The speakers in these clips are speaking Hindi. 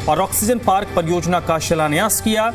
और ऑक्सीजन पार्क परियोजना का शिलान्यास किया।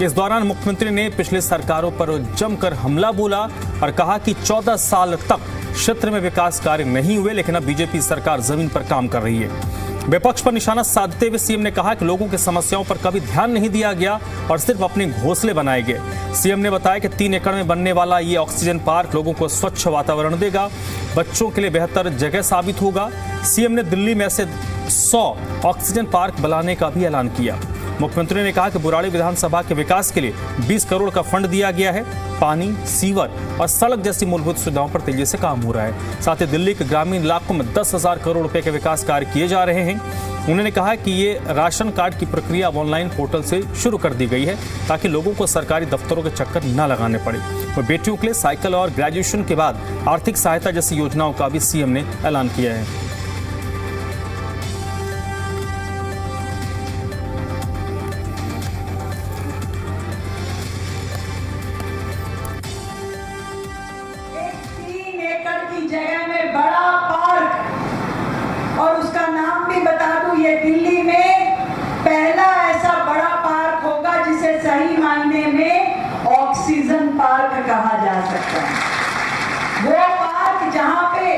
इस दौरान मुख्यमंत्री ने पिछले सरकारों पर जमकर हमला बोला और कहा कि 14 साल तक क्षेत्र में विकास कार्य नहीं हुए, लेकिन अब बीजेपी सरकार जमीन पर काम कर रही है। विपक्ष पर निशाना साधते हुए सीएम ने कहा कि लोगों की समस्याओं पर कभी ध्यान नहीं दिया गया और सिर्फ अपने घोंसले बनाए गए। सीएम ने बताया कि 3 एकड़ में बनने वाला ये ऑक्सीजन पार्क लोगों को स्वच्छ वातावरण देगा, बच्चों के लिए बेहतर जगह साबित होगा। सीएम ने दिल्ली में ऐसे 100 ऑक्सीजन पार्क बनाने का भी ऐलान किया। मुख्यमंत्री ने कहा कि बुराड़ी विधानसभा के विकास के लिए 20 करोड़ का फंड दिया गया है। पानी, सीवर और सड़क जैसी मूलभूत सुविधाओं पर तेजी से काम हो रहा है। साथ ही दिल्ली के ग्रामीण इलाकों में 10,000 करोड़ रुपए के विकास कार्य किए जा रहे हैं। उन्होंने कहा कि ये राशन कार्ड की प्रक्रिया ऑनलाइन पोर्टल से शुरू कर दी गई है ताकि लोगों को सरकारी दफ्तरों के चक्कर न लगाने पड़े। और बेटियों के लिए साइकिल और ग्रेजुएशन के बाद आर्थिक सहायता जैसी योजनाओं का भी सीएम ने ऐलान किया है। जगह में बड़ा पार्क, और उसका नाम भी बता दूं, ये दिल्ली में पहला ऐसा बड़ा पार्क होगा जिसे सही मायने में ऑक्सीजन पार्क कहा जा सकता है। वो पार्क जहां पे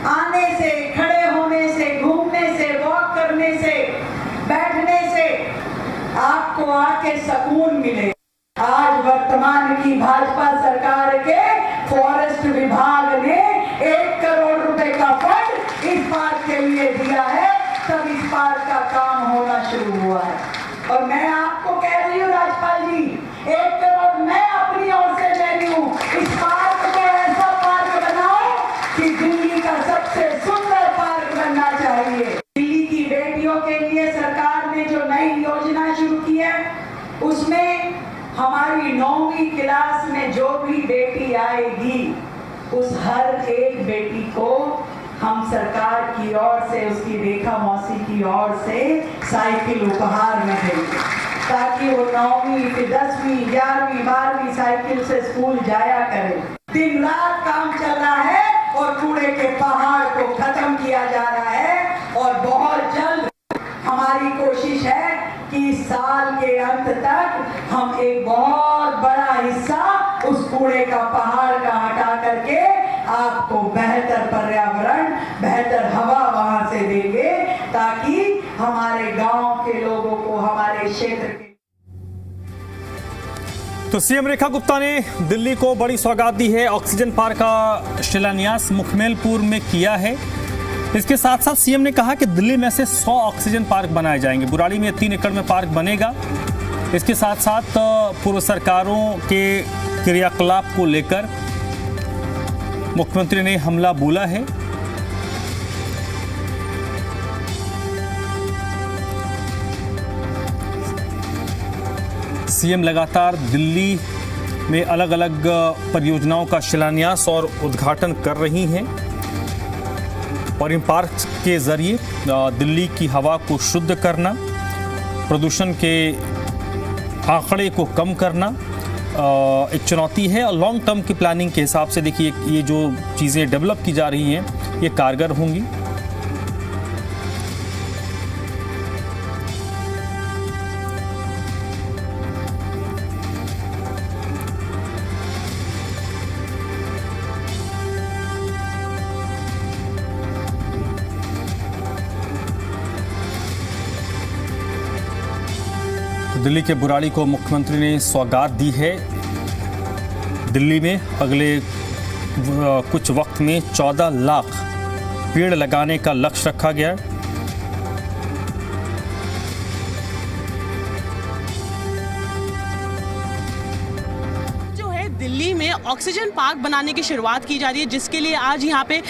आने से, खड़े होने से, घूमने से, वॉक करने से, बैठने से आपको आके सुकून मिले। आज वर्तमान की भाजपा सरकार के फॉरेस्ट विभाग ने 1 करोड़ रुपए का फंड इस पार्क के लिए दिया है, तब इस पार्क का काम होना शुरू हुआ है। और मैं आपको कह रही हूँ राज्यपाल जी, 1 करोड़ मैं अपनी ओर से दे रही हूँ। इस पार्क को ऐसा पार्क बनाओ कि दिल्ली का सबसे सुंदर पार्क बनना चाहिए। दिल्ली की बेटियों के लिए सरकार ने जो नई योजना शुरू की है, उसमें हमारी 9वीं क्लास में जो भी बेटी आएगी, उस हर एक बेटी को हम सरकार की ओर से, उसकी रेखा मौसी की ओर से साइकिल उपहार में देंगे, ताकि वो 9वीं, 10वीं, 11वीं, 12वीं साइकिल से स्कूल जाया करे। दिन रात काम चल रहा है और कूड़े के पहाड़ को खत्म किया जा रहा है। और बहुत जल्द हमारी कोशिश है कि इस साल के अंत तक हम एक बहुत बड़ा हिस्सा उस कूड़े का पहाड़ का हटा करके आपको बेहतर पर्यावरण, बेहतर हवा वहां से देंगे, ताकि हमारे गांव के लोगों को, हमारे क्षेत्र के। तो सीएम रेखा गुप्ता ने दिल्ली को बड़ी सौगात दी है। ऑक्सीजन पार्क का शिलान्यास मुखमेलपुर में किया है। इसके साथ साथ सीएम ने कहा कि दिल्ली में से 100 ऑक्सीजन पार्क बनाए जाएंगे। बुराड़ी में 3 एकड़ में पार्क बनेगा। इसके साथ साथ पूर्व सरकारों के क्रियाकलाप को लेकर मुख्यमंत्री ने हमला बोला है। सीएम लगातार दिल्ली में अलग अलग परियोजनाओं का शिलान्यास और उद्घाटन कर रही हैं और इन पार्क के जरिए दिल्ली की हवा को शुद्ध करना, प्रदूषण के आंकड़े को कम करना एक चुनौती है। और लॉन्ग टर्म की प्लानिंग के हिसाब से देखिए, ये जो चीज़ें डेवलप की जा रही हैं ये कारगर होंगी। दिल्ली के बुराड़ी को मुख्यमंत्री ने सौगात दी है। दिल्ली में अगले कुछ वक्त में 14 लाख पेड़ लगाने का लक्ष्य रखा गया है। दिल्ली में ऑक्सीजन पार्क बनाने की शुरुआत की जा रही है, जिसके लिए आज यहाँ पे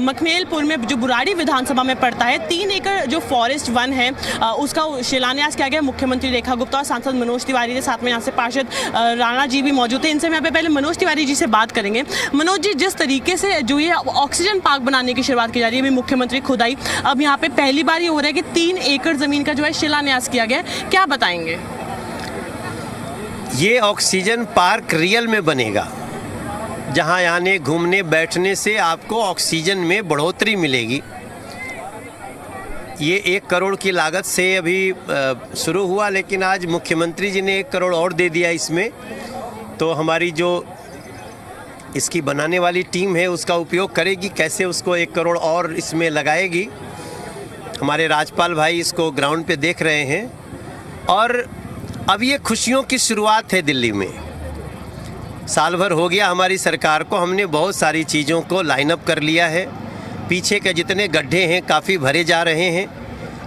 मखमेलपुर में, जो बुराड़ी विधानसभा में पड़ता है, 3 एकड़ जो फॉरेस्ट वन है उसका शिलान्यास किया गया। मुख्यमंत्री रेखा गुप्ता और सांसद मनोज तिवारी के साथ में यहाँ से पार्षद राणा जी भी मौजूद थे। इनसे यहाँ पे पहले मनोज तिवारी जी से बात करेंगे। मनोज जी, जिस तरीके से जो ये ऑक्सीजन पार्क बनाने की शुरुआत की जा रही है, मुख्यमंत्री खुद आई, अब यहाँ पे पहली बार ये हो रहा है कि 3 एकड़ जमीन का जो है शिलान्यास किया गया है, क्या बताएंगे? ये ऑक्सीजन पार्क रियल में बनेगा, जहाँ आने, घूमने, बैठने से आपको ऑक्सीजन में बढ़ोतरी मिलेगी। ये 1 करोड़ की लागत से अभी शुरू हुआ, लेकिन आज मुख्यमंत्री जी ने 1 करोड़ और दे दिया इसमें। तो हमारी जो इसकी बनाने वाली टीम है उसका उपयोग करेगी, कैसे उसको 1 करोड़ और इसमें लगाएगी। हमारे राजपाल भाई इसको ग्राउंड पे देख रहे हैं। और अब ये खुशियों की शुरुआत है दिल्ली में। साल भर हो गया हमारी सरकार को, हमने बहुत सारी चीज़ों को लाइन अप कर लिया है। पीछे के जितने गड्ढे हैं काफ़ी भरे जा रहे हैं।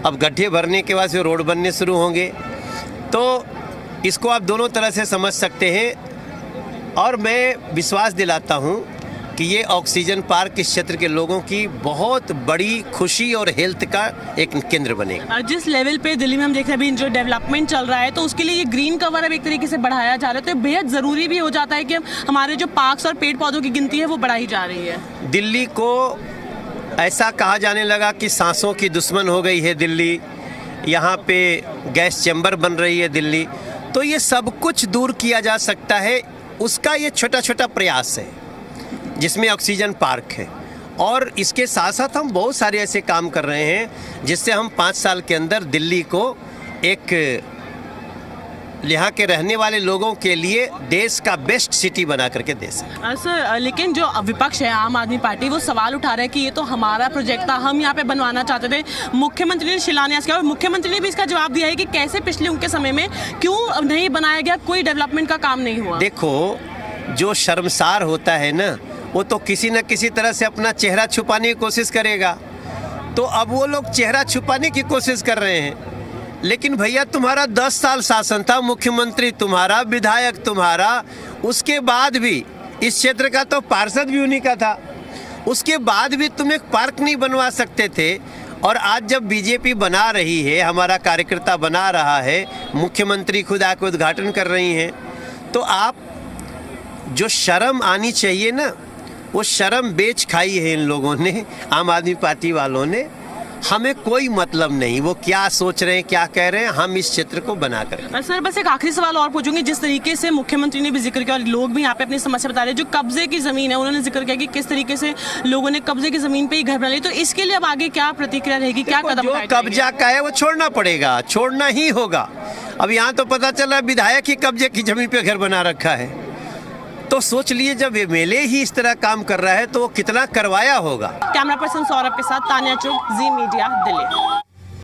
अब गड्ढे भरने के बाद फिर रोड बनने शुरू होंगे। तो इसको आप दोनों तरह से समझ सकते हैं। और मैं विश्वास दिलाता हूं कि ये ऑक्सीजन पार्क इस क्षेत्र के लोगों की बहुत बड़ी खुशी और हेल्थ का एक केंद्र बनेगा। जिस लेवल पे दिल्ली में हम देख रहे हैं अभी जो डेवलपमेंट चल रहा है, तो उसके लिए ये ग्रीन कवर अब एक तरीके से बढ़ाया जा रहा है। तो ये बेहद ज़रूरी भी हो जाता है कि हमारे जो पार्क्स और पेड़ पौधों की गिनती है वो बढ़ाई जा रही है। दिल्ली को ऐसा कहा जाने लगा कि सांसों की दुश्मन हो गई है दिल्ली, यहाँ पे गैस चैम्बर बन रही है दिल्ली। तो ये सब कुछ दूर किया जा सकता है, उसका ये छोटा छोटा प्रयास है जिसमें ऑक्सीजन पार्क है। और इसके साथ साथ हम बहुत सारे ऐसे काम कर रहे हैं जिससे हम 5 साल के अंदर दिल्ली को एक यहाँ के रहने वाले लोगों के लिए देश का बेस्ट सिटी बना करके दे सकें। सर, लेकिन जो विपक्ष है आम आदमी पार्टी, वो सवाल उठा रहा है कि ये तो हमारा प्रोजेक्ट था, हम यहाँ पे बनवाना चाहते थे। मुख्यमंत्री ने शिलान्यास किया और मुख्यमंत्री ने भी इसका जवाब दिया है कि कैसे पिछले उनके समय में क्यों नहीं बनाया गया, कोई डेवलपमेंट का काम नहीं हुआ। देखो, जो शर्मसार होता है ना, वो तो किसी न किसी तरह से अपना चेहरा छुपाने की कोशिश करेगा। तो अब वो लोग चेहरा छुपाने की कोशिश कर रहे हैं। लेकिन भैया, तुम्हारा 10 साल शासन था, मुख्यमंत्री तुम्हारा, विधायक तुम्हारा, उसके बाद भी इस क्षेत्र का तो पार्षद भी उन्हीं का था, उसके बाद भी तुम एक पार्क नहीं बनवा सकते थे। और आज जब बीजेपी बना रही है, हमारा कार्यकर्ता बना रहा है, मुख्यमंत्री खुद आकर उद्घाटन कर रही हैं, तो आप जो शर्म आनी चाहिए ना, वो शर्म बेच खाई है इन लोगों ने, आम आदमी पार्टी वालों ने। हमें कोई मतलब नहीं वो क्या सोच रहे हैं, क्या कह रहे हैं, हम इस क्षेत्र को बना कर। सर, बस एक आखिरी सवाल और पूछूंगी। जिस तरीके से मुख्यमंत्री ने भी जिक्र किया और लोग भी यहाँ पे अपनी समस्या बता रहे हैं, जो कब्जे की जमीन है, उन्होंने जिक्र किया कि किस तरीके से लोगों ने कब्जे की जमीन पे ही घर बना लिए। तो इसके लिए अब आगे क्या प्रतिक्रिया रहेगी, क्या कदम जो कब्जा का है वो छोड़ना पड़ेगा, छोड़ना ही होगा। अब यहाँ तो पता चला विधायक ही कब्जे की जमीन पे घर बना रखा है। तो सोच लिए, जब एमएलए ही इस तरह काम कर रहा है तो वो कितना करवाया होगा। कैमरा पर्सन सौरभ के साथ तानिया चुग, जी मीडिया, दिल्ली।